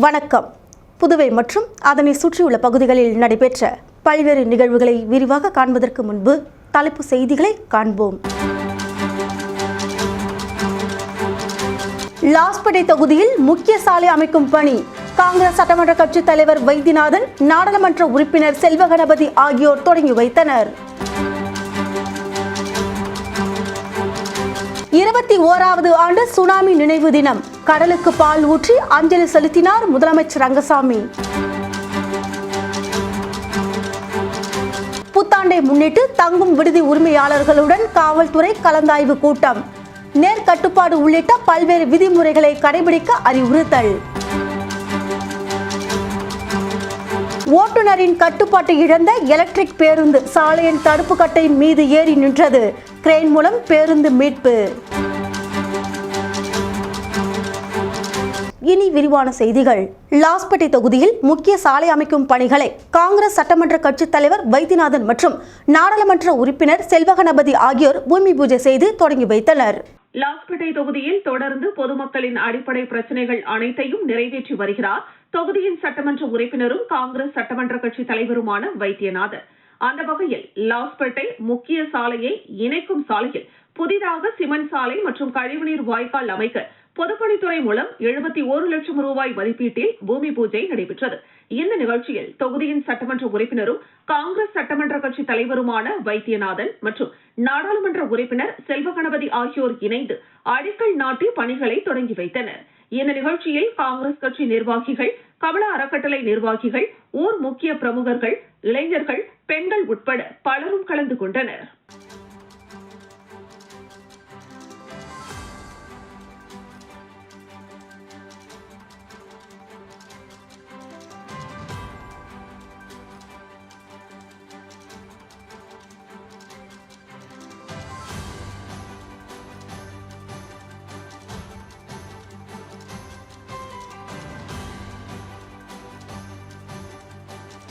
வணக்கம். புதுவை மற்றும் அதனை சுற்றியுள்ள பகுதிகளில் நடைபெற்ற பல்வேறு நிகழ்வுகளை விரிவாக காண்பதற்கு முன்பு தலைப்பு செய்திகளை காண்போம். லாஸ்பேட்டை தொகுதியில் முக்கிய சாலை அமைக்கும் பணி காங்கிரஸ் சட்டமன்ற கட்சி தலைவர் வைத்தியநாதன், நாடாளுமன்ற உறுப்பினர் செல்வகணபதி ஆகியோர் தொடங்கி வைத்தனர். 21வது ஆண்டு சுனாமி நினைவு தினம். கடலுக்கு பால் ஊற்றி அஞ்சலி செலுத்தினார் முதலமைச்சர் ரங்கசாமி. புத்தாண்டை முன்னிட்டு தங்கும் விடுதி உரிமையாளர்களுடன் காவல்துறை கலந்தாய்வு கூட்டம். நேர்கட்டுப்பாடு உள்ளிட்ட பல்வேறு விதிமுறைகளை கடைபிடிக்க அறிவுறுத்தல். ஓட்டுநரின் கட்டுப்பாட்டை இழந்த எலக்ட்ரிக் பேருந்து சாலையின் தடுப்பு கட்டை மீது ஏறி நின்றது. கிரேன் மூலம் பேருந்து மீட்பு. இனி விரிவான செய்திகள். லாஸ்பேட்டை தொகுதியில் முக்கிய சாலை அமைக்கும் பணிகளை காங்கிரஸ் சட்டமன்ற கட்சி தலைவர் வைத்தியநாதன் மற்றும் நாடாளுமன்ற உறுப்பினர் செல்வகணபதி ஆகியோர் பூமி பூஜை செய்து தொடங்கி வைத்தனர். லாஸ்பேட்டை தொகுதியில் தொடர்ந்து பொதுமக்களின் அடிப்படை பிரச்சனைகள் அனைத்தையும் நிறைவேற்றி வருகிறார் தொகுதியின் சட்டமன்ற உறுப்பினரும் காங்கிரஸ் சட்டமன்ற கட்சி தலைவருமான வைத்தியநாதன். அந்த வகையில் லாஸ்பேட்டை முக்கிய சாலையை இணைக்கும் சாலையில் புதிதாக சிமெண்ட் சாலை மற்றும் கழிவுநீர் வாய்க்கால் அமைக்க பொதுப்பணித்துறை மூலம் 71 லட்சம் ரூபாய் மதிப்பீட்டில் பூமி பூஜை நடைபெற்றது. இந்த நிகழ்ச்சியில் தொகுதியின் சட்டமன்ற உறுப்பினரும் காங்கிரஸ் சட்டமன்ற கட்சி தலைவருமான வைத்தியநாதன் மற்றும் நாடாளுமன்ற உறுப்பினர் செல்வகணபதி ஆகியோர் இணைந்து அடிக்கல் நாட்டி பணிகளை தொடங்கி வைத்தனர். இந்த நிகழ்ச்சியில் காங்கிரஸ் கட்சி நிர்வாகிகள், கமலா அறக்கட்டளை நிர்வாகிகள், ஊர் முக்கிய பிரமுகர்கள், இளைஞர்கள், பெண்கள் உட்பட பலரும் கலந்து கொண்டனர்.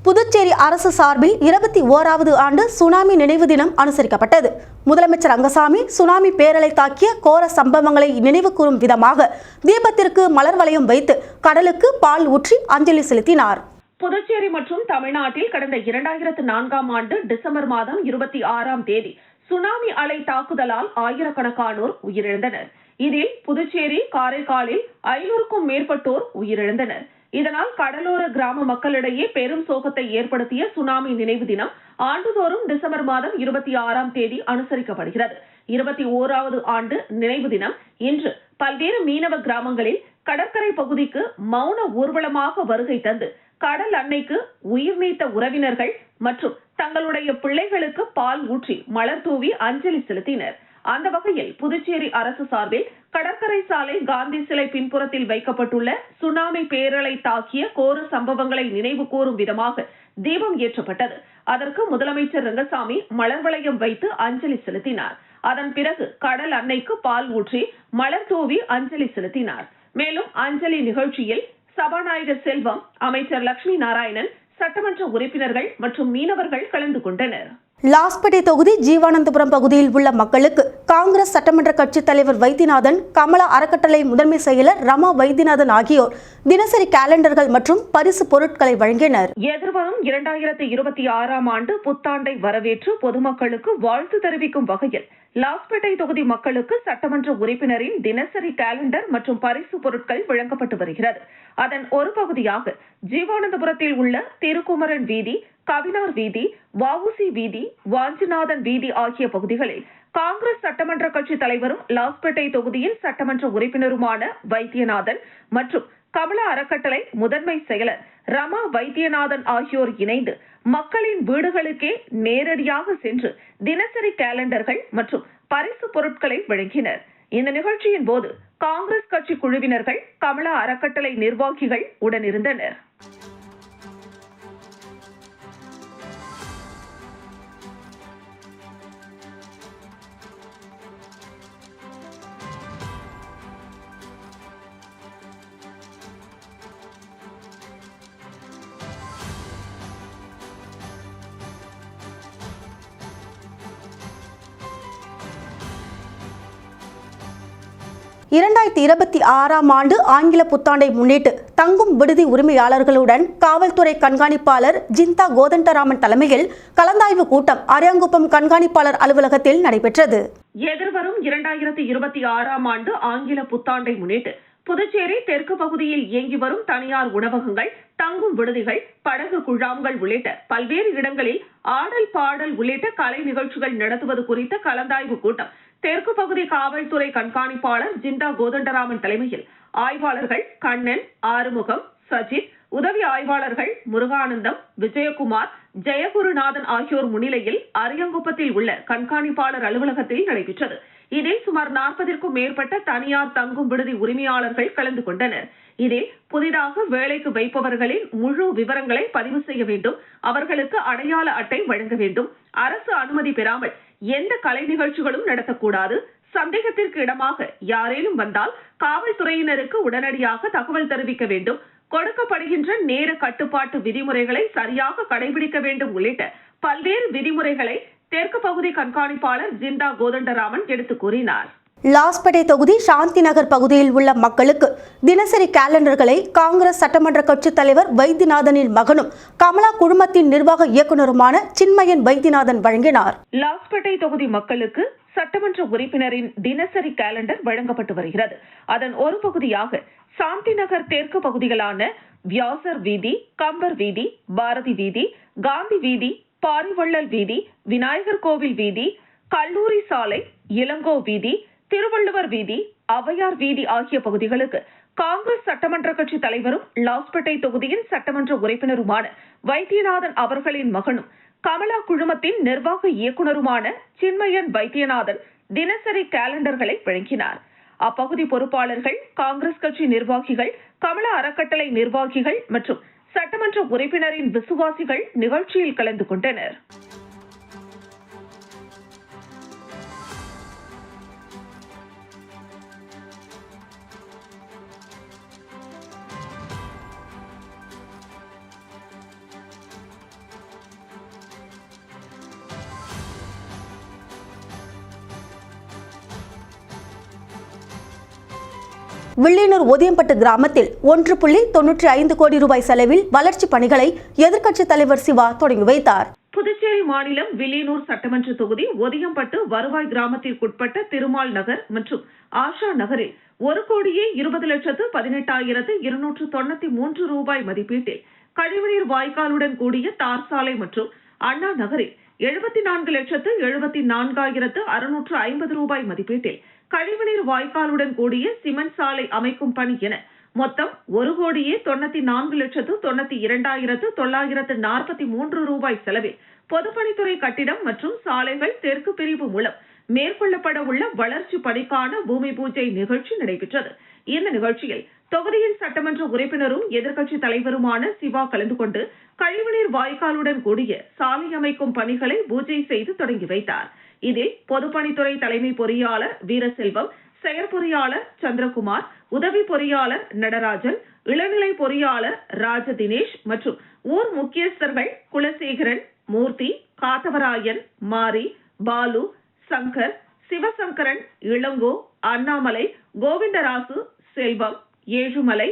புதுச்சேரி அரசு சார்பில் 21வது ஆண்டு சுனாமி நினைவு தினம் அனுசரிக்கப்பட்டது. முதலமைச்சர் ரங்கசாமி சுனாமி பேரலை தாக்கிய கோர சம்பவங்களை நினைவு கூறும் விதமாக தீபத்திற்கு மலர் வளையம் வைத்து கடலுக்கு பால் ஊற்றி அஞ்சலி செலுத்தினார். புதுச்சேரி மற்றும் தமிழ்நாட்டில் கடந்த 2004ஆம் ஆண்டு டிசம்பர் மாதம் 26ஆம் தேதி சுனாமி அலை தாக்குதலால் ஆயிரக்கணக்கானோர் உயிரிழந்தனர். இதில் புதுச்சேரி, காரைக்காலில் 500க்கும் மேற்பட்டோர் உயிரிழந்தனர். இதனால் கடலோர கிராம மக்களிடையே பெரும் சோகத்தை ஏற்படுத்திய சுனாமி நினைவு தினம் ஆண்டுதோறும் டிசம்பர் மாதம் 26ஆம் தேதி அனுசரிக்கப்படுகிறது. 21வது ஆண்டு நினைவு தினம் இன்று பல்வேறு மீனவ கிராமங்களில் கடற்கரை பகுதிக்கு மௌன ஊர்வலமாக வருகை தந்து கடல் அன்னைக்கு உயிர் நீத்த உறவினர்கள் மற்றும் தங்களுடைய பிள்ளைகளுக்கு பால் ஊற்றி மலர் தூவி அஞ்சலி செலுத்தினர். அந்த வகையில் புதுச்சேரி அரசு சார்பில் கடற்கரை சாலை காந்தி சிலை பின்புறத்தில் வைக்கப்பட்டுள்ள சுனாமி பேரலை தாக்கிய கோர சம்பவங்களை நினைவு கூறும் விதமாக தீபம் ஏற்றப்பட்டது. அதற்கு முதலமைச்சர் ரங்கசாமி மலர் வளையம் வைத்து அஞ்சலி செலுத்தினார். அதன் பிறகு கடல் அன்னைக்கு பால் ஊற்றி மலர் தூவி அஞ்சலி செலுத்தினார். மேலும் அஞ்சலி நிகழ்ச்சியில் சபாநாயகர் செல்வம், அமைச்சர் லட்சுமி நாராயணன், சட்டமன்ற உறுப்பினர்கள் மற்றும் மீனவர்கள் கலந்து கொண்டனர். லாஸ்பேட்டை தொகுதி ஜீவானந்தபுரம் பகுதியில் உள்ள மக்களுக்கு காங்கிரஸ் சட்டமன்ற கட்சி தலைவர் வைத்தியநாதன், கமலா அறக்கட்டளை முதன்மை செயலர் ரமா வைத்தியநாதன் ஆகியோர் தினசரி கேலண்டர்கள் மற்றும் பரிசு பொருட்களை வழங்கினர். எதிர்வரும் 2026ஆம் ஆண்டு புத்தாண்டை வரவேற்று பொதுமக்களுக்கு வாழ்த்து தெரிவிக்கும் வகையில் லாஸ்பேட்டை தொகுதி மக்களுக்கு சட்டமன்ற உறுப்பினரின் தினசரி கேலண்டர் மற்றும் பரிசு பொருட்கள் வழங்கப்பட்டு வருகிறது. அதன் ஒரு பகுதியாக ஜீவானந்தபுரத்தில் உள்ள திருக்குமரன் வீதி, கவினார் வீதி, வஉசி வீதி, வாஞ்சிநாதன் வீதி ஆகிய பகுதிகளில் காங்கிரஸ் சட்டமன்ற கட்சி தலைவரும் லாஸ்பேட்டை தொகுதியின் சட்டமன்ற உறுப்பினருமான வைத்தியநாதன் மற்றும் கமலா அறக்கட்டளை முதன்மை செயலர் ரமா வைத்தியநாதன் ஆகியோர் இணைந்து மக்களின் வீடுகளுக்கே நேரடியாக சென்று தினசரி கேலண்டர்கள் மற்றும் பரிசு பொருட்களை வழங்கினர். இந்த நிகழ்ச்சியின் போது காங்கிரஸ் கட்சி குழுவினர்கள், கமலா அறக்கட்டளை நிர்வாகிகள் உடனிருந்தனர். இரண்டாயிரத்தி 26ஆம் ஆண்டு ஆங்கில புத்தாண்டை முன்னிட்டு தங்கும் விடுதி உரிமையாளர்களுடன் காவல்துறை கண்காணிப்பாளர் ஜிந்தா கோதண்டராமன் தலைமையில் கலந்தாய்வு கூட்டம் அரியாங்குப்பம் கண்காணிப்பாளர் அலுவலகத்தில் நடைபெற்றது. எதிர்வரும் 2026ஆம் ஆண்டு ஆங்கில புத்தாண்டை முன்னிட்டு புதுச்சேரி தெற்கு பகுதியில் இயங்கி வரும் தனியார் உணவகங்கள், தங்கும் விடுதிகள், படகு குழாம்கள் உள்ளிட்ட பல்வேறு இடங்களில் ஆடல் பாடல் உள்ளிட்ட கலை நிகழ்ச்சிகள் நடத்துவது குறித்த கலந்தாய்வு கூட்டம் தெற்கு பகுதி காவல்துறை கண்காணிப்பாளர் ஜிந்தா கோதண்டராமன் தலைமையில் ஆய்வாளர்கள் கண்ணன், ஆறுமுகம், சஜித், உதவி ஆய்வாளர்கள் முருகானந்தம், விஜயகுமார், ஜெயகுருநாதன் ஆகியோர் முன்னிலையில் அரியாங்குப்பத்தில் உள்ள கண்காணிப்பாளர் அலுவலகத்தில் நடைபெற்றது. இதில் சுமார் 40ற்கும் மேற்பட்ட தனியார் தங்கும் விடுதி உரிமையாளர்கள் கலந்து கொண்டனர். இதில் புதிதாக வேலைக்கு வைப்பவர்களின் முழு விவரங்களை பதிவு செய்ய வேண்டும், அவர்களுக்கு அடையாள அட்டை வழங்க வேண்டும், அரசு அனுமதி பெறாமல் எந்த கலை நிகழ்ச்சிகளும் நடத்தக்கூடாது, சந்தேகத்திற்கு இடமாக யாரேனும் வந்தால் காவல்துறையினருக்கு உடனடியாக தகவல் தெரிவிக்க வேண்டும், கொடுக்கப்படுகின்ற நேர கட்டுப்பாட்டு விதிமுறைகளை சரியாக கடைபிடிக்க வேண்டும் உள்ளிட்ட பல்வேறு விதிமுறைகளை தெற்கு பகுதி கண்காணிப்பாளர் ஜிந்தா கோதண்டராமன் எடுத்துக் கூறினார். லாஸ்பேட்டை தொகுதி சாந்தி நகர் பகுதியில் உள்ள மக்களுக்கு தினசரி கேலண்டர்களை காங்கிரஸ் சட்டமன்ற கட்சித் தலைவர் வைத்தியநாதனின் மகனும் கமலா குழுமத்தின் நிர்வாக இயக்குநருமான சின்மயன் வைத்தியநாதன் வழங்கினார். லாஸ்பேட்டை தொகுதி மக்களுக்கு சட்டமன்ற உறுப்பினரின் தினசரி கேலண்டர் வழங்கப்பட்டு வருகிறது. அதன் ஒரு பகுதியாக சாந்தி நகர் தெற்கு பகுதிகளான வியாசர் வீதி, கம்பர் வீதி, பாரதி வீதி, காந்தி வீதி, பாரிவள்ளல் வீதி, விநாயகர் கோவில் வீதி, கல்லூரி சாலை, இளங்கோ வீதி, திருவள்ளுவர் வீதி, ஔவையார் வீதி ஆகிய பகுதிகளுக்கு காங்கிரஸ் சட்டமன்ற கட்சி தலைவரும் லாஸ்பேட்டை தொகுதியின் சட்டமன்ற உறுப்பினருமான வைத்தியநாதன் அவர்களின் மகனும் கமலா குழுமத்தின் நிர்வாக இயக்குநருமான சின்மயன் வைத்தியநாதன் தினசரி கேலண்டர்களை வழங்கினார். அப்பகுதி பொறுப்பாளர்கள், காங்கிரஸ் கட்சி நிர்வாகிகள், கமலா அறக்கட்டளை நிர்வாகிகள் மற்றும் சட்டமன்ற உறுப்பினரின் விசுவாசிகள் நிகழ்ச்சியில் கலந்து கொண்டனர். வில்லியனூர் ஒதியம்பட்டு கிராமத்தில் 1.95 கோடி ரூபாய் செலவில் வளர்ச்சி பணிகளை எதிர்க்கட்சித் தலைவர் சிவா தொடங்கி வைத்தார். புதுச்சேரி மாநிலம் வில்லியனூர் சட்டமன்ற தொகுதி ஒதியம்பட்டு வருவாய் கிராமத்திற்குட்பட்ட திருமால் நகர் மற்றும் ஆஷா நகரில் 1,20,18,293 ரூபாய் மதிப்பீட்டில் கழிவுநீர் வாய்க்காலுடன் கூடிய தார் சாலை மற்றும் அண்ணா நகரில் 74,74,650 ரூபாய் மதிப்பீட்டில் கழிவுநீர் வாய்க்காலுடன் கூடிய சிமெண்ட் சாலை அமைக்கும் பணி என மொத்தம் 1,94,92,943 ரூபாய் செலவில் பொதுப்பணித்துறை கட்டிடம் மற்றும் சாலைகள் தெற்கு பிரிவு மூலம் மேற்கொள்ளப்பட உள்ள வளர்ச்சி பணிக்கான பூமி பூஜை நிகழ்ச்சி நடைபெற்றது. இந்த நிகழ்ச்சியில் தொகுதியின் சட்டமன்ற உறுப்பினரும் எதிர்க்கட்சித் தலைவருமான சிவா கலந்து கொண்டு கழிவுநீர் வாய்க்காலுடன் கூடிய சாலை அமைக்கும் பணிகளை பூஜை செய்து தொடங்கி வைத்தார். இதில் பொதுப்பணித்துறை தலைமை பொறியாளர் வீரசெல்வம், செயற்பொறியாளர் சந்திரகுமார், உதவி பொறியாளர் நடராஜன், இளநிலை பொறியாளர் ராஜதினேஷ் மற்றும் ஊர் முக்கியஸ்தர்கள் குலசேகரன், மூர்த்தி, காத்தவராயன், மாரி, பாலு, சங்கர், சிவசங்கரன், இளங்கோ, அண்ணாமலை, கோவிந்தராசு, செல்வம், ஏழுமலை,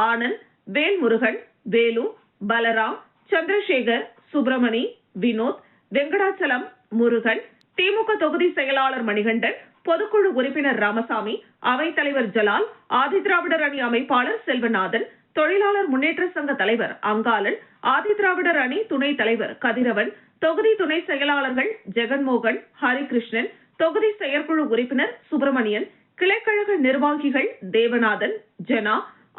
ஆனந்த், வேல்முருகன், வேலு, பலராம், சந்திரசேகர், சுப்பிரமணி, வினோத், வெங்கடாச்சலம், முருகன், திமுக தொகுதி செயலாளர் மணிகண்டன், பொதுக்குழு உறுப்பினர் ராமசாமி, அவைத்தலைவர் ஜலால், ஆதிதிராவிடர் அணி அமைப்பாளர் செல்வநாதன், தொழிலாளர் முன்னேற்ற சங்க தலைவர் அங்காளன், ஆதிதிராவிடர் அணி துணைத் தலைவர் கதிரவன், தொகுதி துணை செயலாளர்கள் ஜெகன்மோகன், ஹரிகிருஷ்ணன், தொகுதி செயற்குழு உறுப்பினர் சுப்பிரமணியன், கிளைக்கழக நிர்வாகிகள் தேவநாதன், ஜனா,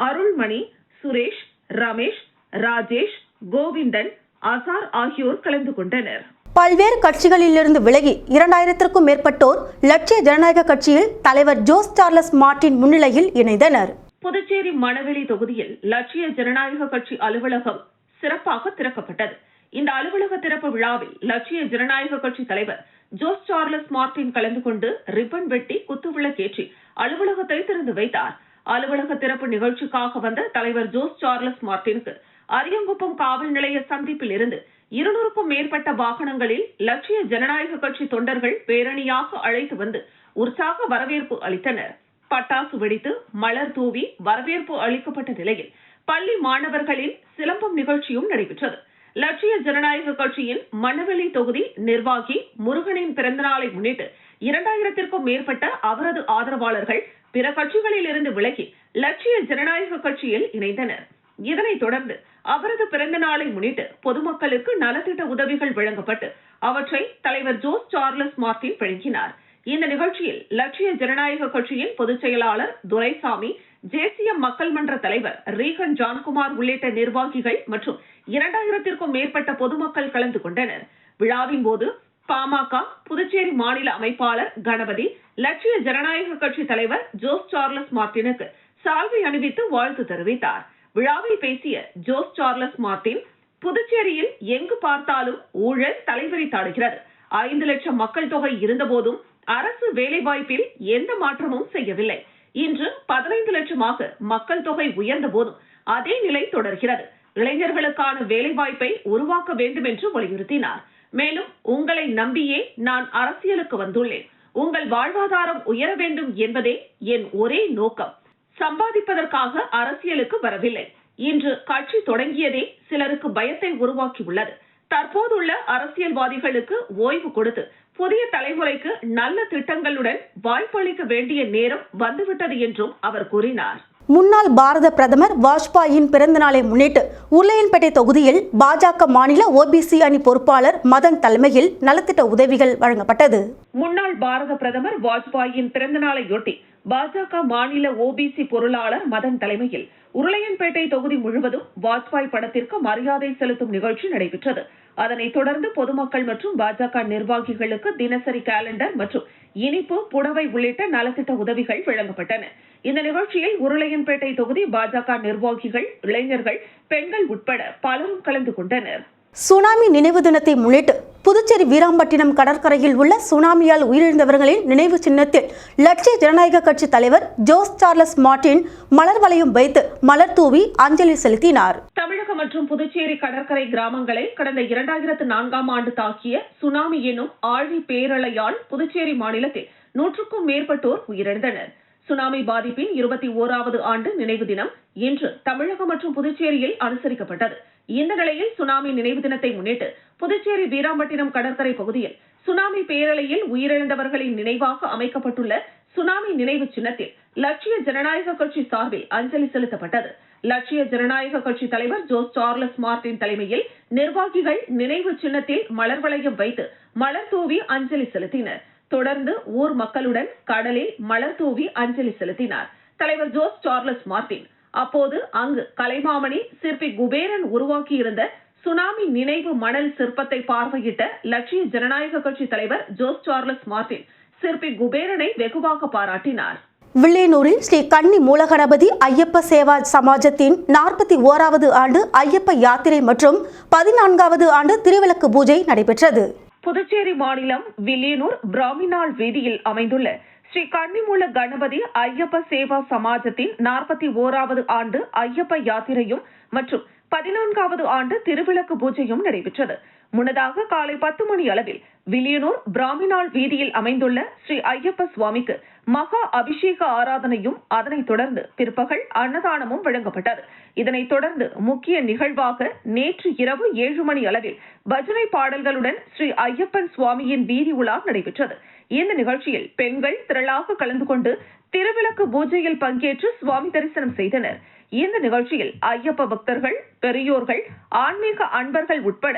அருள்மணி, சுரேஷ், ரமேஷ், ராஜேஷ், கோவிந்தன், அசார் ஆகியோர் கலந்து கொண்டனர். பல்வேறு கட்சிகளிலிருந்து விலகி 2000க்கும் மேற்பட்டோர் லட்சிய ஜனநாயக கட்சியில் தலைவர் ஜோஸ் சார்லஸ் மார்ட்டின் முன்னிலையில் இணைந்தனர். புதுச்சேரி மணவெளி தொகுதியில் லட்சிய ஜனநாயக கட்சி அலுவலகம் சிறப்பாக திறக்கப்பட்டது. இந்த அலுவலக திறப்பு விழாவில் லட்சிய ஜனநாயக கட்சி தலைவர் ஜோஸ் சார்லஸ் மார்ட்டின் கலந்து கொண்டு ரிப்பன் வெட்டி குத்துவிளக்கேற்றி அலுவலகத்தை திறந்து வைத்தார். அலுவலக திறப்பு நிகழ்ச்சிக்காக வந்த தலைவர் ஜோஸ் சார்லஸ் மார்ட்டினுக்கு அரியாங்குப்பம் காவல் நிலைய சந்திப்பில் இருந்து 200க்கும் மேற்பட்ட வாகனங்களில் லட்சிய ஜனநாயக கட்சி தொண்டர்கள் பேரணியாக அழைத்து வந்து உற்சாக வரவேற்பு அளித்தனர். பட்டாசு வெடித்து மலர் தூவி வரவேற்பு அளிக்கப்பட்ட நிலையில் பள்ளி மாணவர்களின் சிலம்பம் நிகழ்ச்சியும் நடைபெற்றது. லட்சிய ஜனநாயக கட்சியின் மணவெளி தொகுதி நிர்வாகி முருகனின் பிறந்தநாளை முன்னிட்டு 2000க்கும் மேற்பட்ட அவரது ஆதரவாளர்கள் பிற கட்சிகளில் இருந்து விலகி லட்சிய ஜனநாயக கட்சியில் இணைந்தனர். இதனைத் தொடர்ந்து அவரது பிறந்த நாளை முன்னிட்டு பொதுமக்களுக்கு நலத்திட்ட உதவிகள் வழங்கப்பட்டு அவற்றை தலைவர் ஜோஸ் சார்லஸ் மார்டின் வழங்கினார். இந்த நிகழ்ச்சியில் லட்சிய ஜனநாயக கட்சியின் பொதுச் செயலாளர் துரைசாமி, தேசிய மக்கள் மன்ற தலைவர் ரீகன் ஜான்குமார் உள்ளிட்ட நிர்வாகிகள் மற்றும் 2000க்கும் மேற்பட்ட பொதுமக்கள் கலந்து கொண்டனர். விழாவின் போது பாமக புதுச்சேரி மாநில அமைப்பாளர் கணபதி, லட்சிய ஜனநாயக கட்சி தலைவர் ஜோஸ் சார்லஸ் மார்டினுக்கு சால்வை அணிவித்து வாழ்த்து தெரிவித்தார். விழாவில் பேசிய ஜோஸ் சார்லஸ் மார்டின், புதுச்சேரியில் எங்கு பார்த்தாலும் ஊழல் தலைவிரித்தாடுகிறது. 5 லட்சம் மக்கள் தொகை இருந்தபோதும் அரசு வேலைவாய்ப்பில் எந்த மாற்றமும் செய்யவில்லை. இன்று 15 லட்சமாக மக்கள் தொகை உயர்ந்த போதும் அதே நிலை தொடர்கிறது. இளைஞர்களுக்கான வேலைவாய்ப்பை உருவாக்க வேண்டும் என்று வலியுறுத்தினார். மேலும், உங்களை நம்பியே நான் அரசியலுக்கு வந்துள்ளேன். உங்கள் வாழ்வாதாரம் உயர வேண்டும் என்பதே என் ஒரே நோக்கம். சம்பாதிப்பதற்காக அரசியலுக்கு வரவில்லை. இன்று கட்சி தொடங்கியதே சிலருக்கு பயத்தை உருவாக்கியுள்ளது. தற்போதுள்ள அரசியல்வாதிகளுக்கு ஓய்வு கொடுத்து புதிய தலைமுறைக்கு நல்ல திட்டங்களுடன் வாய்ப்பளிக்க வேண்டிய நேரம் வந்துவிட்டது என்றும் அவர் கூறினார். முன்னாள் பாரத பிரதமர் வாஜ்பாயின் பிறந்த நாளை முன்னிட்டு உருளையன்பேட்டை தொகுதியில் பாஜக மாநில ஓபிசி அணி பொறுப்பாளர் மதன் தலைமையில் நலத்திட்ட உதவிகள் வழங்கப்பட்டது. முன்னாள் பாரத பிரதமர் வாஜ்பாயின் பிறந்த நாளையொட்டி பாஜக மாநில ஓபிசி பொருளாளர் மதன் தலைமையில் உருளையன்பேட்டை தொகுதி முழுவதும் வாஜ்பாய் படத்திற்கு மரியாதை செலுத்தும் நிகழ்ச்சி நடைபெற்றது. அதனைத் தொடர்ந்து பொதுமக்கள் மற்றும் பாஜக நிர்வாகிகளுக்கு தினசரி கேலண்டர் மற்றும் இனிப்பு, புடவை உள்ளிட்ட நலத்திட்ட உதவிகள் வழங்கப்பட்டன. இந்த நிகழ்ச்சியில் உருளையன்பேட்டை தொகுதி பாஜக நிர்வாகிகள், இளைஞர்கள், பெண்கள் உட்பட பலரும் கலந்து கொண்டனர். சுனாமி நினைவு தினத்தை முன்னிட்டு புதுச்சேரி வீராம்பட்டினம் கடற்கரையில் உள்ள சுனாமியால் உயிரிழந்தவர்களின் நினைவு சின்னத்தில் லட்சிய ஜனநாயக கட்சி தலைவர் ஜோஸ் சார்லஸ் மார்டின் மலர் வளையம் வைத்து மலர் தூவி அஞ்சலி செலுத்தினார். தமிழகம் மற்றும் புதுச்சேரி கடற்கரை கிராமங்களை கடந்த 2004ஆம் ஆண்டு தாக்கிய சுனாமி எனும் ஆழி பேரலையால் புதுச்சேரி மாநிலத்தில் 100க்கும் மேற்பட்டோர் உயிரிழந்தனர். சுனாமி பாதிப்பின் 21வது ஆண்டு நினைவு தினம் இன்று தமிழகம் மற்றும் புதுச்சேரியில் அனுசரிக்கப்பட்டது. இந்த நிலையில் சுனாமி நினைவு தினத்தை முன்னிட்டு புதுச்சேரி வீராம்பட்டினம் கடற்கரை பகுதியில் சுனாமி பேரலையில் உயிரிழந்தவர்களின் நினைவாக அமைக்கப்பட்டுள்ள சுனாமி நினைவு சின்னத்தில் லட்சிய ஜனநாயக கட்சி சார்பில் அஞ்சலி செலுத்தப்பட்டது. லட்சிய ஜனநாயக கட்சி தலைவர் ஜோஸ் சார்லஸ் மார்டின் தலைமையில் நிர்வாகிகள் நினைவு சின்னத்தில் மலர் வளையம் வைத்து மலர் தூவி அஞ்சலி செலுத்தினர். தொடர்ந்து ஊர் மக்களுடன் கடலில் மலர் தூவி அஞ்சலி செலுத்தினார் தலைவர் ஜோஸ் சார்லஸ் மார்டின். அப்போது அங்கு கலைமாமணி சிற்பி குபேரன் உருவாக்கியிருந்த சுனாமி நினைவு மணல் சிற்பத்தை பார்வையிட்ட லட்சிய ஜனநாயக கட்சி தலைவர் ஜோஸ் சார்லஸ் மார்டின் சிற்பி குபேரனை வெகுவாக பாராட்டினார். வில்லியனூரில் ஸ்ரீ கன்னி மூலகணபதி ஐயப்ப சேவா சமாஜத்தின் 41வது ஆண்டு ஐயப்ப யாத்திரை மற்றும் 14வது ஆண்டு திருவிளக்கு பூஜை நடைபெற்றது. புதுச்சேரி மாநிலம் வில்லியனூர் பிராமினாள் வீதியில் அமைந்துள்ள ஸ்ரீ கன்னிமூல கணபதி ஐயப்ப சேவா சமாஜத்தின் 41வது ஆண்டு ஐயப்ப யாத்திரையும் மற்றும் 14வது ஆண்டு திருவிளக்கு பூஜையும் நடைபெற்றது. முன்னதாக காலை 10 மணி அளவில் வில்லியனூர் பிராமினாள் வீதியில் அமைந்துள்ள ஸ்ரீ ஐயப்ப சுவாமிக்கு மகா அபிஷேக ஆராதனையும் அதனைத் தொடர்ந்து பிற்பகல் அன்னதானமும் வழங்கப்பட்டது. இதனைத் தொடர்ந்து முக்கிய நிகழ்வாக நேற்று இரவு 7 மணி அளவில் பஜனை பாடல்களுடன் ஸ்ரீ ஐயப்பன் சுவாமியின் வீதி உலா நடைபெற்றது. இந்த நிகழ்ச்சியில் பெண்கள் திரளாக கலந்து கொண்டு திருவிளக்கு பூஜையில் பங்கேற்று சுவாமி தரிசனம் செய்தனர். இந்த நிகழ்ச்சியில் ஐயப்ப பக்தர்கள், பெரியோர்கள், ஆன்மீக அன்பர்கள் உட்பட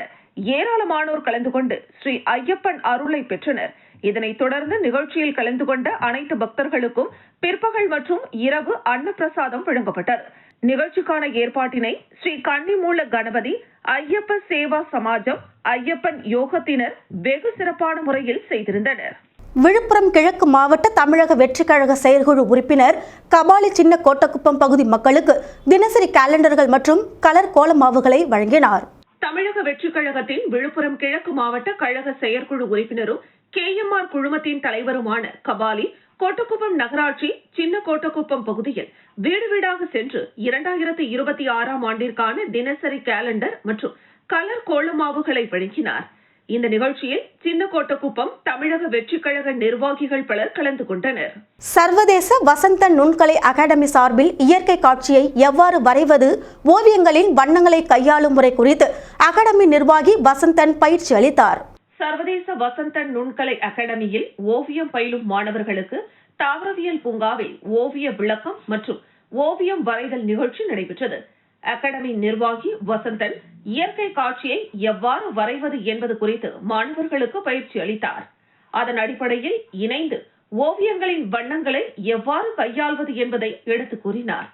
ஏராளமானோர் கலந்து கொண்டு ஸ்ரீ ஐயப்பன் அருளை பெற்றனர். இதனைத் தொடர்ந்து நிகழ்ச்சியில் கலந்து கொண்ட அனைத்து பக்தர்களுக்கும் பிற்பகல் மற்றும் இரவு அன்னப்பிரசாதம் வழங்கப்பட்டது. நிகழ்ச்சிக்கான ஏற்பாட்டினை ஸ்ரீ கன்னிமூல கணபதி ஐயப்ப சேவா சமாஜம், ஐயப்பன் யோகத்தினர் வெகு சிறப்பான முறையில் செய்திருந்தனர். விழுப்புரம் கிழக்கு மாவட்ட தமிழக வெற்றி கழக செயற்குழு உறுப்பினர் கபாலி சின்ன கோட்டக்குப்பம் பகுதி மக்களுக்கு தினசரி கேலண்டர்கள் மற்றும் கலர் கோலமாவுகளை வழங்கினார். தமிழக வெற்றி கழகத்தின் விழுப்புரம் கிழக்கு மாவட்ட கழக செயற்குழு உறுப்பினரும் KMR குழுமத்தின் தலைவருமான கபாலி கோட்டக்குப்பம் நகராட்சி சின்ன கோட்டக்குப்பம் பகுதியில் வீடு வீடாக சென்று 2026ஆம் ஆண்டிற்கான தினசரி கேலண்டர் மற்றும் கலர் கோலமாவுகளை வழங்கினார். இந்த நிகழ்ச்சியில் சின்னக்கோட்டக்குப்பம் தமிழக வெற்றிக் கழக நிர்வாகிகள் பலர் கலந்து கொண்டனர். சர்வதேச வசந்த நுண்கலை அகாடமி சார்பில் இயற்கை காட்சியை எவ்வாறு வரைவது, ஓவியங்களின் வண்ணங்களை கையாளும் முறை குறித்து அகாடமி நிர்வாகி வசந்தன் பயிற்சி அளித்தார். சர்வதேச வசந்த நுண்கலை அகாடமியில் ஓவியம் பயிலும் மாணவர்களுக்கு தாவரவியல் பூங்காவில் ஓவிய விளக்கம் மற்றும் ஓவியம் வரைதல் நிகழ்ச்சி நடைபெற்றது. அகாடமி நிர்வாகி வசந்தன் இயற்கை காட்சியை எவ்வாறு வரைவது என்பது குறித்து மாணவர்களுக்கு பயிற்சி அளித்தார். அதன் அடிப்படையில் இணைந்து ஓவியங்களின் வண்ணங்களை எவ்வாறு கையாள்வது என்பதை எடுத்துக் கூறினார்.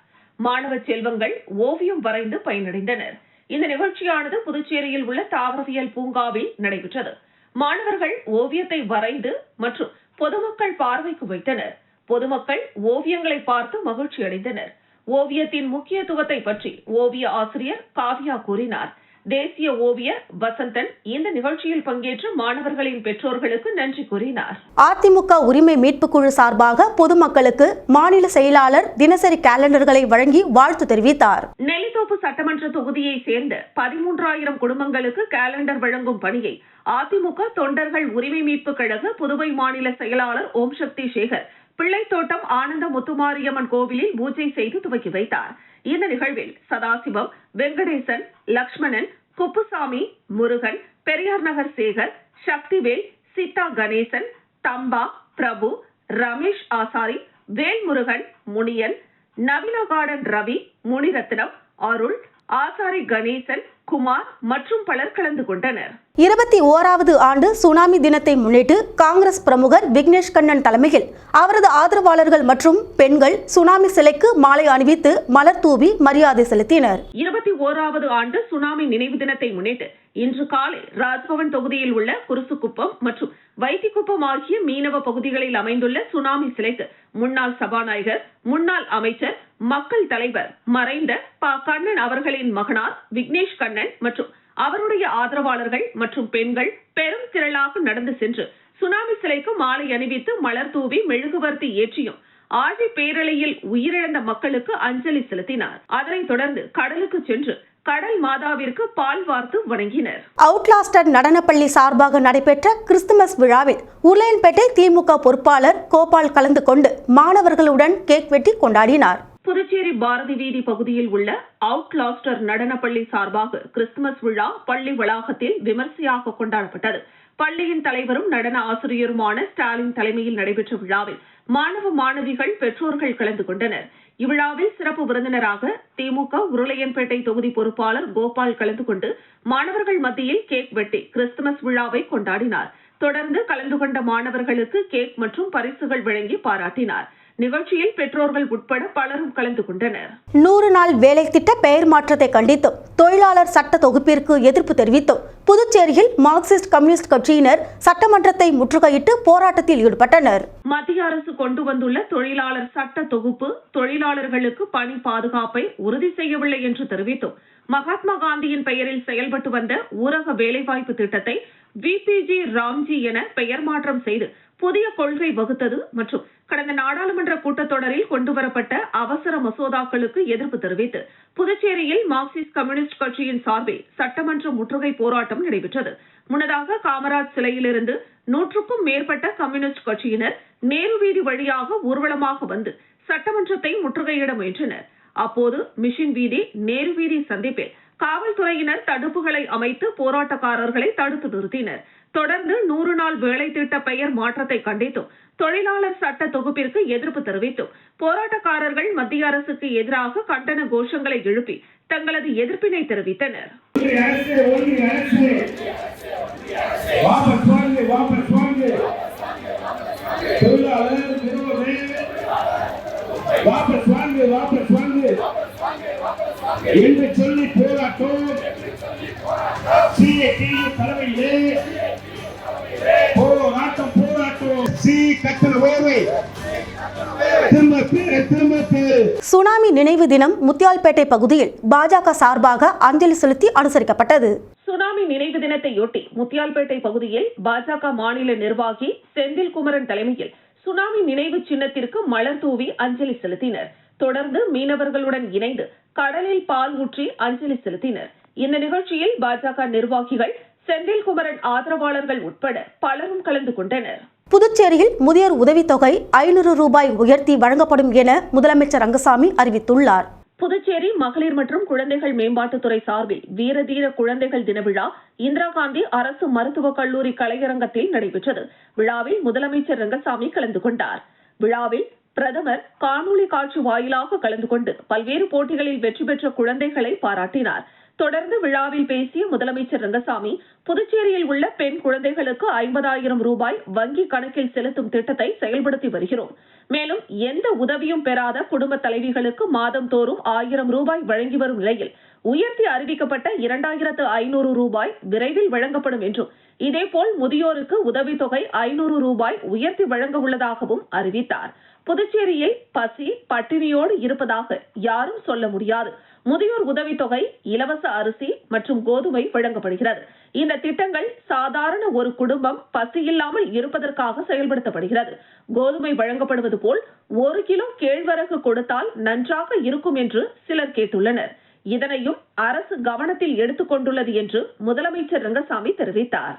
மாணவ செல்வங்கள் ஓவியம் வரைந்து பயனடைந்தனர். இந்த நிகழ்ச்சியானது புதுச்சேரியில் உள்ள தாவரவியல் பூங்காவில் நடைபெற்றது. மாணவர்கள் ஓவியத்தை வரைந்து மற்றும் பொதுமக்கள் பார்வைக்கு வைத்தனர். பொதுமக்கள் ஓவியங்களை பார்த்து மகிழ்ச்சி அடைந்தனர். ஓவியத்தின் முக்கியத்துவத்தை பற்றி ஓவிய ஆசிரியர் காவ்யா கூறினார். தேசிய ஓவியர் வசந்தன் இந்த நிகழ்ச்சியில் பங்கேற்ற மாணவர்களின் பெற்றோர்களுக்கு நன்றி கூறினார். அதிமுக உரிமை மீட்பு குழு சார்பாக பொதுமக்களுக்கு மாநில செயலாளர் தினசரி கேலண்டர்களை வழங்கி வாழ்த்து தெரிவித்தார். நெல்லித்தோப்பு சட்டமன்ற தொகுதியை சேர்ந்த 13,000 குடும்பங்களுக்கு கேலண்டர் வழங்கும் பணியை அதிமுக தொண்டர்கள் உரிமை மீட்பு கழக புதுவை மாநில செயலாளர் ஓம் சக்தி சேகர் பிள்ளைத்தோட்டம் ஆனந்த முத்துமாரியம்மன் கோவிலில் பூஜை செய்து துவக்கி வைத்தார். இந்த நிகழ்வில் சதாசிவம், வெங்கடேசன், லக்ஷ்மணன், குப்புசாமி, முருகன், பெரியார் நகர் சேகர், சக்திவேல், சீதா கணேசன், தம்பா, பிரபு, ரமேஷ் ஆசாரி, வேல்முருகன், முனியன், நவீன கார்டன் ரவி, முனிரத்னம், அருள், ஆசாரி கணேசன், குமார் மற்றும் பலர் கலந்து கொண்டனர். 21வது ஆண்டு சுனாமி தினத்தை முன்னிட்டு காங்கிரஸ் பிரமுகர் விக்னேஷ் கண்ணன் தலைமையில் அவரது ஆதரவாளர்கள் மற்றும் பெண்கள் சுனாமி சிலைக்கு மாலை அணிவித்து மலர் தூவி மரியாதை செலுத்தினர். 21வது ஆண்டு சுனாமி நினைவு தினத்தை முன்னிட்டு இன்று காலை ராஜ்பவன் தொகுதியில் உள்ள குருசுக்குப்பம் மற்றும் வைத்திக்குப்பம் ஆகிய மீனவ பகுதிகளில் அமைந்துள்ள சுனாமி சிலைக்கு முன்னாள் சபாநாயகர், முன்னாள் அமைச்சர், மக்கள் தலைவர் மறைந்த ப. கண்ணன் அவர்களின் மகனார் விக்னேஷ் கண்ணன் மற்றும் அவருடைய ஆதரவாளர்கள் மற்றும் பெண்கள் பெரும் திரளாக நடந்து சென்று சுனாமி சிலைக்கு மாலை அணிவித்து மலர் தூவி மெழுகுவர்த்தி ஏற்றியும் ஆழி பேரலையில் உயிரிழந்த மக்களுக்கு அஞ்சலி செலுத்தினார். அதனைத் தொடர்ந்து கடலுக்கு சென்று கடல் மாதாவிற்கு பால் வார்த்து வணங்கினர். அவுட்லாஸ்டர் நடனப்பள்ளி சார்பாக நடைபெற்ற கிறிஸ்துமஸ் விழாவில் உருளையன்பேட்டை திமுக பொறுப்பாளர் கோபால் கலந்து கொண்டு மாணவர்களுடன் கேக் வெட்டி கொண்டாடினார். புதுச்சேரி பாரதி வீதி பகுதியில் உள்ள அவுட்லாஸ்டர் நடனப்பள்ளி சார்பாக கிறிஸ்துமஸ் விழா பள்ளி வளாகத்தில் விமர்சையாக கொண்டாடப்பட்டது. பள்ளியின் தலைவரும் நடன ஆசிரியருமான ஸ்டாலின் தலைமையில் நடைபெற்ற விழாவில் மாணவ மாணவிகள், பெற்றோர்கள் கலந்து கொண்டனர். இவ்விழாவில் சிறப்பு விருந்தினராக திமுக உருளையன்பேட்டை தொகுதி பொறுப்பாளர் கோபால் கலந்து கொண்டு மாணவர்கள் மத்தியில் கேக் வெட்டி கிறிஸ்துமஸ் விழாவை கொண்டாடினார். தொடர்ந்து கலந்து கொண்ட மாணவர்களுக்கு கேக் மற்றும் பரிசுகள் வழங்கி பாராட்டினார். நிகழ்ச்சியில் பெற்றோர்கள் உட்பட பலரும் கலந்து கொண்டனர். 100 நாள் வேலை திட்ட பெயர் மாற்றத்தை கண்டித்தும் தொழிலாளர் சட்ட தொகுப்பிற்கு எதிர்ப்பு தெரிவித்தும் புதுச்சேரியில் மார்க்சிஸ்ட் கம்யூனிஸ்ட் கட்சியினர் சட்டமன்றத்தை முற்றுகையிட்டு போராட்டத்தில் ஈடுபட்டனர். மத்திய அரசு கொண்டு வந்துள்ள தொழிலாளர் சட்ட தொகுப்பு தொழிலாளர்களுக்கு பணி பாதுகாப்பை உறுதி செய்யவில்லை என்று தெரிவித்தும் மகாத்மா காந்தியின் பெயரில் செயல்பட்டு வந்த ஊரக வேலைவாய்ப்பு திட்டத்தை VPG ராம்ஜி என பெயர் மாற்றம் செய்து புதிய கொள்கை வகுத்தது மற்றும் கடந்த நாடாளுமன்ற கூட்டத்தொடரில் கொண்டுவரப்பட்ட அவசர மசோதாக்களுக்கு எதிர்ப்பு தெரிவித்து புதுச்சேரியில் மார்க்சிஸ்ட் கம்யூனிஸ்ட் கட்சியின் சார்பில் சட்டமன்ற முற்றுகை போராட்டம் நடைபெற்றது. முன்னதாக காமராஜ் சிலையிலிருந்து 100க்கும் மேற்பட்ட கம்யூனிஸ்ட் கட்சியினர் நேரு வீதி வழியாக ஊர்வலமாக வந்து சட்டமன்றத்தை முற்றுகையிட முயன்றனர். அப்போது மிஷின் வீதி, நேரு வீதி சந்திப்பில் காவல்துறையினர் தடுப்புகளை அமைத்து போராட்டக்காரர்களை தடுத்து நிறுத்தினர். தொடர்ந்து 100 நாள் வேலை திட்ட பெயர் மாற்றத்தை கண்டித்தும் தொழிலாளர் சட்ட தொகுப்பிற்கு எதிர்ப்பு தெரிவித்தும் போராட்டக்காரர்கள் மத்திய அரசுக்கு எதிராக கண்டன கோஷங்களை எழுப்பி தங்களது எதிர்ப்பினை தெரிவித்தனர். என்று சொல்லி போராட்டம் தலைமையிலே போராட்டம் கட்டண உயர்வை சுனாமி நினைவு தினம் முத்தியால்பேட்டை பகுதியில் பாஜக சார்பாக அஞ்சலி செலுத்தி அனுசரிக்கப்பட்டது. சுனாமி நினைவு தினத்தையொட்டி முத்தியால்பேட்டை பகுதியில் பாஜக மாநில நிர்வாகி செந்தில் குமரன் தலைமையில் சுனாமி நினைவு சின்னத்திற்கு மலர் தூவி அஞ்சலி செலுத்தினர். தொடர்ந்து மீனவர்களுடன் இணைந்து கடலில் பால் ஊற்றி அஞ்சலி செலுத்தினர். இந்த நிகழ்ச்சியில் பாஜக நிர்வாகிகள் செந்தில்குமரன் ஆதரவாளர்கள் உட்பட பலரும் கலந்து கொண்டனர். புதுச்சேரியில் முதியோர் உதவித்தொகை 500 ரூபாய் உயர்த்தி வழங்கப்படும் என முதலமைச்சர் ரங்கசாமி அறிவித்துள்ளார். புதுச்சேரி மகளிர் மற்றும் குழந்தைகள் மேம்பாட்டுத்துறை சார்பில் வீரதீர குழந்தைகள் தின விழா இந்திரா காந்தி அரசு மருத்துவக் கல்லூரி கலையரங்கத்தில் நடைபெற்றது. விழாவில் முதலமைச்சர் ரங்கசாமி கலந்து கொண்டார். விழாவில் பிரதமர் காணொலி காட்சி வாயிலாக கலந்து கொண்டு பல்வேறு போட்டிகளில் வெற்றி பெற்ற குழந்தைகளை பாராட்டினார். தொடர்ந்து விழாவில் பேசிய முதலமைச்சர் ரங்கசாமி, புதுச்சேரியில் உள்ள பெண் குழந்தைகளுக்கு 50,000 ரூபாய் வங்கி கணக்கில் செலுத்தும் திட்டத்தை செயல்படுத்தி வருகிறோம். மேலும் எந்த உதவியும் பெறாத குடும்ப தலைவிகளுக்கு மாதந்தோறும் 1000 ரூபாய் வழங்கி வரும் நிலையில் உயர்த்தி அறிவிக்கப்பட்ட 2,500 ரூபாய் விரைவில் வழங்கப்படும் என்றும், இதேபோல் முதியோருக்கு உதவித்தொகை 500 ரூபாய் உயர்த்தி வழங்க உள்ளதாகவும் அறிவித்தார். புதுச்சேரியில் பசி பட்டினியோடு இருப்பதாக யாரும் சொல்ல முடியாது. முதியோர் உதவித்தொகை, இலவச அரிசி மற்றும் கோதுமை வழங்கப்படுகிறது. இந்த திட்டங்கள் சாதாரண ஒரு குடும்பம் பசியில்லாமல் இருப்பதற்காக செயல்படுத்தப்படுகிறது. கோதுமை வழங்கப்படுவது போல் 1 கிலோ கேழ்வரகு கொடுத்தால் நன்றாக இருக்கும் என்று சிலர் கேட்டுள்ளனர். இதனையும் அரசு கவனத்தில் எடுத்துக் கொண்டுள்ளது என்று முதலமைச்சர் ரங்கசாமி தெரிவித்தார்.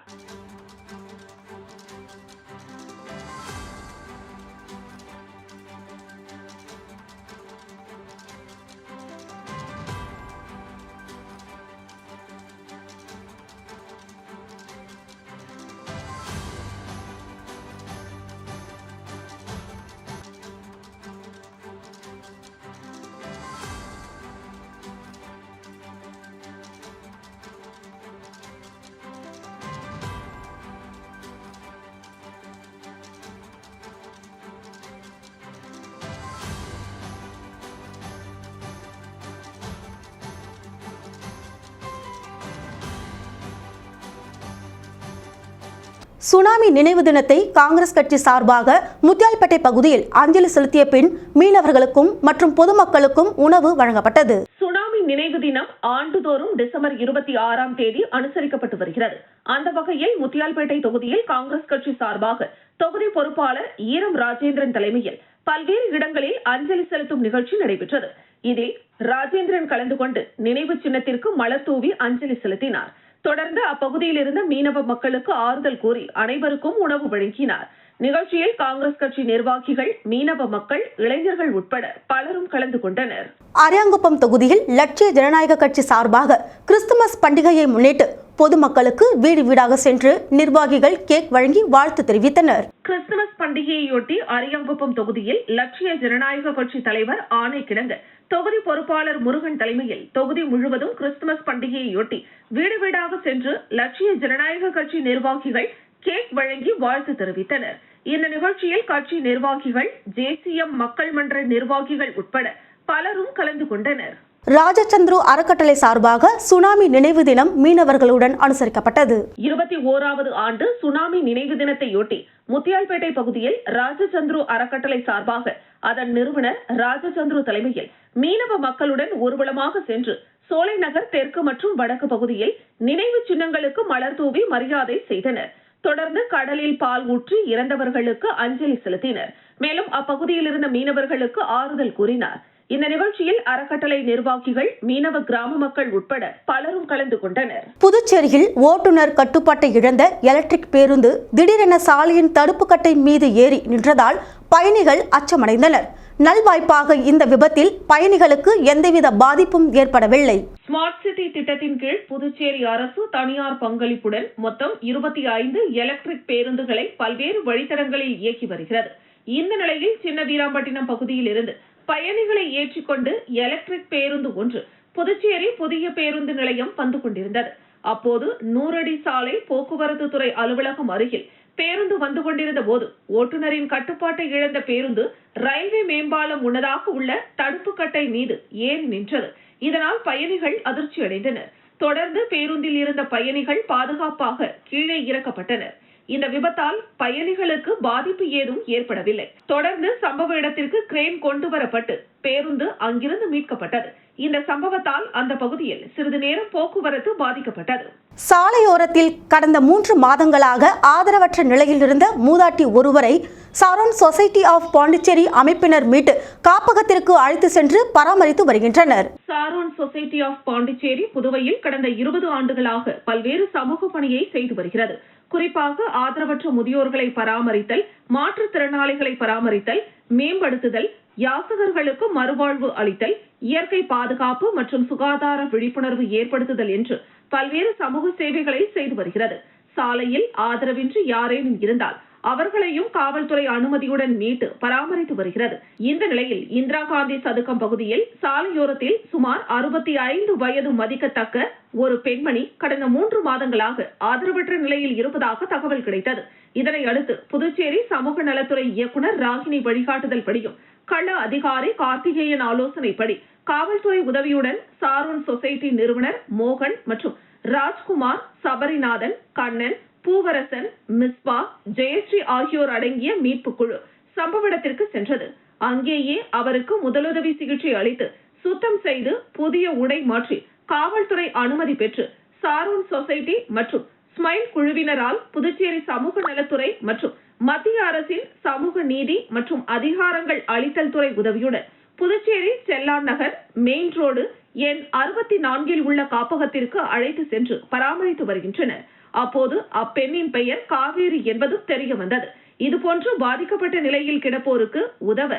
சுனாமி நினைவு தினத்தை காங்கிரஸ் கட்சி சார்பாக முத்தியால்பேட்டை பகுதியில் அஞ்சலி செலுத்திய பின் மீனவர்களுக்கும் மற்றும் பொதுமக்களுக்கும் உணவு வழங்கப்பட்டது. சுனாமி நினைவு தினம் ஆண்டுதோறும் டிசம்பர் 26ஆம் தேதி அனுசரிக்கப்பட்டு வருகிறது. அந்த வகையில் முத்தியால்பேட்டை தொகுதியில் காங்கிரஸ் கட்சி சார்பாக தொகுதி பொறுப்பாளர் ஈரம் ராஜேந்திரன் தலைமையில் பல்வேறு இடங்களில் அஞ்சலி செலுத்தும் நிகழ்ச்சி நடைபெற்றது. இதில் ராஜேந்திரன் கலந்து கொண்டு நினைவு சின்னத்திற்கு மலர் தூவி அஞ்சலி செலுத்தினார். தொடர்ந்து அப்பகுதியில் இருந்த மீனவ மக்களுக்கு ஆறுதல் கூறி அனைவருக்கும் உணவு வழங்கினார். நிகழ்ச்சியில் காங்கிரஸ் கட்சி நிர்வாகிகள், மீனவ மக்கள், இளைஞர்கள் உட்பட பலரும் கலந்து கொண்டனர். அரியாங்குப்பம் தொகுதியில் லட்சிய ஜனநாயக கட்சி சார்பாக கிறிஸ்துமஸ் பண்டிகையை முன்னிட்டு பொதுமக்களுக்கு வீடு வீடாக சென்று நிர்வாகிகள் கேக் வழங்கி வாழ்த்து தெரிவித்தனர். கிறிஸ்துமஸ் பண்டிகையையொட்டி அரியாங்குப்பம் தொகுதியில் லட்சிய ஜனநாயக கட்சி தலைவர் ஆணைக்கிணங்க தொகுதி பொறுப்பாளர் முருகன் தலைமையில் தொகுதி முழுவதும் கிறிஸ்துமஸ் பண்டிகையையொட்டி வீடு வீடாக சென்று லட்சிய ஜனநாயக கட்சி நிர்வாகிகள் கேக் வழங்கி வாழ்த்து தெரிவித்தனர். இந்த நிகழ்ச்சியில் கட்சி நிர்வாகிகள், ஜேசிஎம் மக்கள் மன்ற நிர்வாகிகள் உட்பட பலரும் கலந்து கொண்டனர். ராஜச்சந்திரு அறக்கட்டளை சார்பாக சுனாமி நினைவு தினம் மீனவர்களுடன் அனுசரிக்கப்பட்டது. 21வது ஆண்டு சுனாமி நினைவு தினத்தையொட்டி முத்தியால்பேட்டை பகுதியில் ராஜச்சந்திரு அறக்கட்டளை சார்பாக அதன் நிறுவனர் ராஜச்சந்திரு தலைமையில் மீனவ மக்களுடன் ஊர்வலமாக சென்று சோலை நகர் தெற்கு மற்றும் வடக்கு பகுதியில் நினைவு சின்னங்களுக்கு மலர் தூவி மரியாதை செய்தனர். தொடர்ந்து கடலில் பால் ஊற்றி இறந்தவர்களுக்கு அஞ்சலி செலுத்தினர். மேலும் அப்பகுதியில் இருந்த மீனவர்களுக்கு ஆறுதல் கூறினார். இந்த நிகழ்ச்சியில் அறக்கட்டளை நிர்வாகிகள், மீனவ கிராம மக்கள் உட்பட பலரும் கலந்து கொண்டனர். புதுச்சேரியில் ஓட்டுநர் கட்டுப்பாட்டை இழந்த எலக்ட்ரிக் பேருந்து திடீரென சாலையின் தடுப்பு கட்டை மீது ஏறி நின்றதால் பயணிகள் அச்சமடைந்தனர். நல்வாய்ப்பாக இந்த விபத்தில் பயணிகளுக்கு எந்தவித பாதிப்பும் ஏற்படவில்லை. ஸ்மார்ட் சிட்டி திட்டத்தின் கீழ் புதுச்சேரி அரசு தனியார் பங்களிப்புடன் மொத்தம் 25 எலக்ட்ரிக் பேருந்துகளை பல்வேறு வழித்தடங்களில் இயக்கி வருகிறது. இந்த நிலையில் சின்ன வீராம்பட்டினம் பகுதியில் இருந்து பயணிகளை ஏற்றிக்கொண்டு எலக்ட்ரிக் பேருந்து ஒன்று புதுச்சேரி புதிய பேருந்து நிலையம் வந்து கொண்டிருந்தது. அப்போது 100 அடி சாலை போக்குவரத்து துறை அலுவலகம் அருகில் பேருந்து வந்து கொண்டிருந்த போது ஓட்டுநரின் கட்டுப்பாட்டை இழந்த பேருந்து ரயில்வே மேம்பாலம் முன்னதாக உள்ள தடுப்பு கட்டை மீது ஏறி நின்றது. இதனால் பயணிகள் அதிர்ச்சி அடைந்தனர். தொடர்ந்து பேருந்தில் இருந்த பயணிகள் பாதுகாப்பாக கீழே இறக்கப்பட்டனர். இந்த விபத்தால் பயணிகளுக்கு பாதிப்பு ஏதும் ஏற்படவில்லை. தொடர்ந்து சம்பவ இடத்திற்கு கிரேன் கொண்டு வரப்பட்டு பேருந்து அங்கிருந்து மீட்கப்பட்டது. இந்த சம்பவத்தால் அந்த பகுதியில் சிறிது நேரம் போக்குவரத்து பாதிக்கப்பட்டது. சாலையோரத்தில் கடந்த 3 மாதங்களாக ஆதரவற்ற நிலையில் இருந்த மூதாட்டி ஒருவரை சாரோன் சொசைட்டி ஆஃப் பாண்டிச்சேரி அமைப்பினர் மீட்டு காப்பகத்திற்கு அழைத்து சென்று பராமரித்து வருகின்றனர். சாரோன் சொசைட்டி ஆஃப் பாண்டிச்சேரி புதுவையில் கடந்த 20 ஆண்டுகளாக பல்வேறு சமூக பணியை செய்து வருகிறது. குறிப்பாக ஆதரவற்ற முதியோர்களை பராமரித்தல், மாற்றுத்திறனாளிகளை பராமரித்தல், மேம்படுத்துதல், யாசகர்களுக்கு மறுவாழ்வு அளித்தல், இயற்கை பாதுகாப்பு மற்றும் சுகாதார விழிப்புணர்வு ஏற்படுத்துதல் என்று பல்வேறு சமூக சேவைகளை செய்து வருகிறது. சாலையில் ஆதரவின்றி யாரேனும் இருந்தால் அவர்களையும் காவல்துறை அனுமதியுடன் மீட்டு பராமரித்து வருகிறது. இந்த நிலையில் இந்திரா காந்தி சதுக்கம் பகுதியில் சாலையோரத்தில் சுமார் 65 வயது மதிக்கத்தக்க ஒரு பெண்மணி கடந்த 3 மாதங்களாக ஆதரவற்ற நிலையில் இருப்பதாக தகவல் கிடைத்தது. இதனை அடுத்து புதுச்சேரி சமூக நலத்துறை இயக்குநர் ராகினி வழிகாட்டுதல் படியும் கள அதிகாரி கார்த்திகேயன் ஆலோசனைப்படி காவல்துறை உதவியுடன் சாரோன் சொசைட்டி நிறுவனர் மோகன் மற்றும் ராஜ்குமார், சபரிநாதன், கண்ணன், பூவரசன், மிஸ்பா, ஜெயஸ்ரீ ஆகியோர் அடங்கிய மீட்பு குழு சம்பவ இடத்திற்கு சென்றது. அங்கேயே அவருக்கு முதலுதவி சிகிச்சை அளித்து சுத்தம் செய்து புதிய உடை மாற்றி காவல்துறை அனுமதி பெற்று சாரோன் சொசைட்டி மற்றும் ஸ்மைல் குழுவினரால் புதுச்சேரி சமூக நலத்துறை மற்றும் மத்திய அரசின் சமூக நீதி மற்றும் அதிகாரங்கள் அளித்தல் துறை உதவியுடன் புதுச்சேரி செல்லான் நகர் மெயின் ரோடு எண் 64 உள்ள காப்பகத்திற்கு அழைத்து சென்று பராமரித்து வருகின்றனர். அப்போது அப்பெண்ணின் பெயர் காவேரி என்பதும் தெரிய வந்தது. இதுபோன்று பாதிக்கப்பட்ட நிலையில் கிடப்போருக்கு உதவ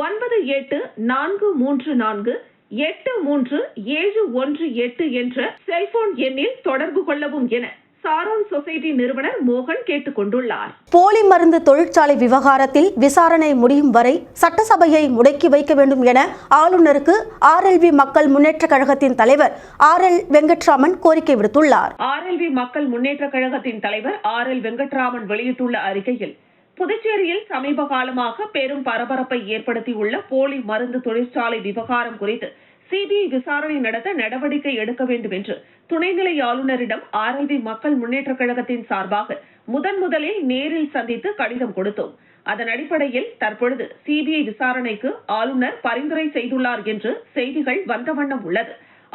9844483718 என்ற செல்போன் எண்ணில் தொடர்பு கொள்ளவும் என சாரோன் சொசைட்டி நிறுவனர் மோகன் கேட்டுக் கொண்டுள்ளார். போலி மருந்து தொழிற்சாலை விவகாரத்தில் விசாரணை முடியும் வரை சட்டசபையை முடக்கி வைக்க வேண்டும் என ஆளுநருக்கு RLV மக்கள் முன்னேற்ற கழகத்தின் தலைவர் RL வெங்கட்ராமன் கோரிக்கை விடுத்துள்ளார். RLV மக்கள் முன்னேற்ற கழகத்தின் தலைவர் RL வெங்கட்ராமன் வெளியிட்டுள்ள அறிக்கையில், புதுச்சேரியில் சமீப காலமாக பெரும் பரபரப்பை ஏற்படுத்தியுள்ள போலி மருந்து தொழிற்சாலை விவகாரம் குறித்து CBI விசாரணை நடத்த நடவடிக்கை எடுக்க வேண்டும் என்று துணைநிலை ஆளுநரிடம் RLV மக்கள் முன்னேற்ற கழகத்தின் சார்பாக முதலில் நேரில் சந்தித்து கடிதம் கொடுத்தோம். அதன் அடிப்படையில் தற்பொழுது CBI விசாரணைக்கு ஆளுநர் பரிந்துரை செய்துள்ளார் என்று செய்திகள் வந்த வண்ணம் உள்ளது.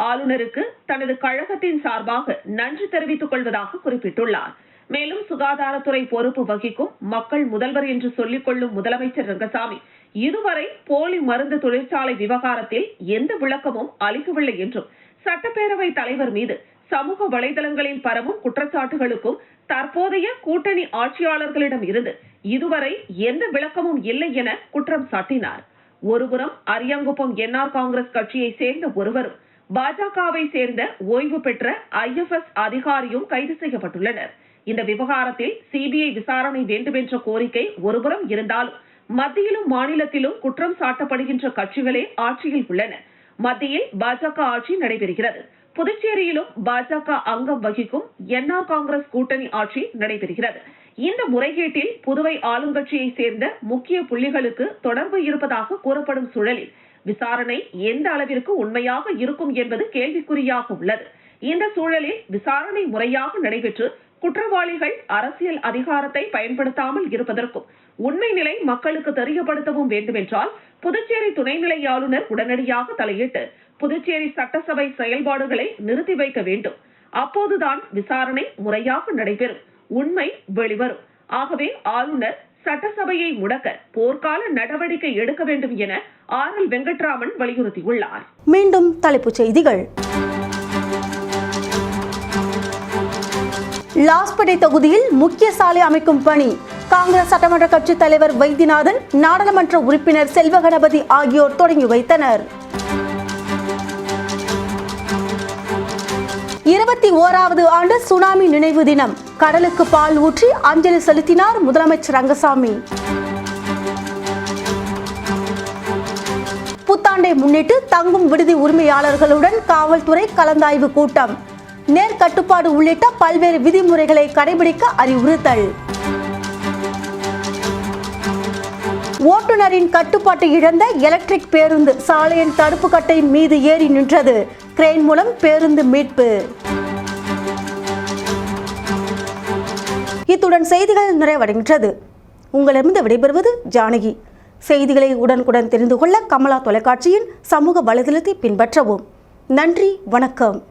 ஆளுநருக்கு தனது கழகத்தின் சார்பாக நன்றி தெரிவித்துக் கொள்வதாக குறிப்பிட்டுள்ளார். மேலும் சுகாதாரத்துறை பொறுப்பு வகிக்கும் மக்கள் முதல்வர் என்று சொல்லிக் கொள்ளும் முதலமைச்சர் ரங்கசாமி இதுவரை போலி மருந்து தொழிற்சாலை விவகாரத்தில் எந்த விளக்கமும் அளிக்கவில்லை என்றும், சட்டப்பேரவை தலைவர் மீது சமூக வலைதளங்களில் பரவும் குற்றச்சாட்டுகளுக்கும் தற்போதைய கூட்டணி ஆட்சியாளர்களிடம் இருந்து இதுவரை எந்த விளக்கமும் இல்லை என குற்றம் சாட்டினார். ஒருபுறம் அரியாங்குப்பம் NR காங்கிரஸ் கட்சியை சேர்ந்த ஒருவரும் பாஜகவை சேர்ந்த ஓய்வு பெற்ற IFS அதிகாரியும் கைது செய்யப்பட்டுள்ளனர். இந்த விவகாரத்தில் CBI விசாரணை வேண்டுமென்ற கோரிக்கை ஒருபுறம் இருந்தாலும் மத்தியிலும் மாநிலத்திலும் குற்றம் சாட்டப்படுகின்ற கட்சிகளே ஆட்சியில் உள்ளன. மத்தியில் பாஜக ஆட்சி நடைபெறுகிறது. புதுச்சேரியிலும் பாஜக அங்கம் வகிக்கும் NR காங்கிரஸ் கூட்டணி ஆட்சி நடைபெறுகிறது. இந்த முறைகேட்டில் புதுவை ஆளுங்கட்சியை சேர்ந்த முக்கிய புள்ளிகளுக்கு தொடர்பு இருப்பதாக கூறப்படும் சூழலில் விசாரணை எந்த அளவிற்கு உண்மையாக இருக்கும் என்பது கேள்விக்குறியாக உள்ளது. இந்த சூழலில் விசாரணை முறையாக நடைபெற்று குற்றவாளிகள் அரசியல் அதிகாரத்தை பயன்படுத்தாமல் இருப்பதற்கும் உண்மை நிலை மக்களுக்கு தெரியப்படுத்தவும் வேண்டுமென்றால் புதுச்சேரி துணைநிலை ஆளுநர் உடனடியாக தலையிட்டு புதுச்சேரி சட்டசபை செயல்பாடுகளை நிறுத்தி வைக்க வேண்டும். அப்போதுதான் விசாரணை முறையாக நடைபெறும், உண்மை வெளிவரும். ஆகவே ஆளுநர் சட்டசபையை முடக்க போர்க்கால நடவடிக்கை எடுக்க வேண்டும் என RL வெங்கட்ராமன் வலியுறுத்தியுள்ளார். மீண்டும் தலைப்புச் செய்திகள். லாஸ்பேட்டை தொகுதியில் முக்கிய சாலை அமைக்கும் பணி. காங்கிரஸ் சட்டமன்ற கட்சித் தலைவர் வைத்தியநாதன், நாடாளுமன்ற உறுப்பினர் செல்வகணபதி ஆகியோர் தொடங்கி வைத்தனர். 21வது ஆண்டு சுனாமி நினைவு தினம். கடலுக்கு பால் ஊற்றி அஞ்சலி செலுத்தினார் முதலமைச்சர் ரங்கசாமி. புத்தாண்டை முன்னிட்டு தங்கும் விடுதி உரிமையாளர்களுடன் காவல்துறை கலந்தாய்வு கூட்டம். நேர்கட்டுப்பாடு உள்ளிட்ட பல்வேறு விதிமுறைகளை கடைபிடிக்க அறிவுறுத்தல். ஓட்டுநரின் கட்டுப்பாட்டை இழந்த எலக்ட்ரிக் பேருந்து சாலையின் தடுப்பு கட்டை மீது ஏறி நின்றது. கிரேன் மூலம் பேருந்து மீட்பு. இத்துடன் செய்திகள் நிறைவடைகின்றது. உங்களிடமிருந்து விடைபெறுவது ஜானகி. செய்திகளை உடனுக்குடன் தெரிந்து கொள்ள கமலா தொலைக்காட்சியின் சமூக வலைதளத்தை பின்பற்றவும். நன்றி, வணக்கம்.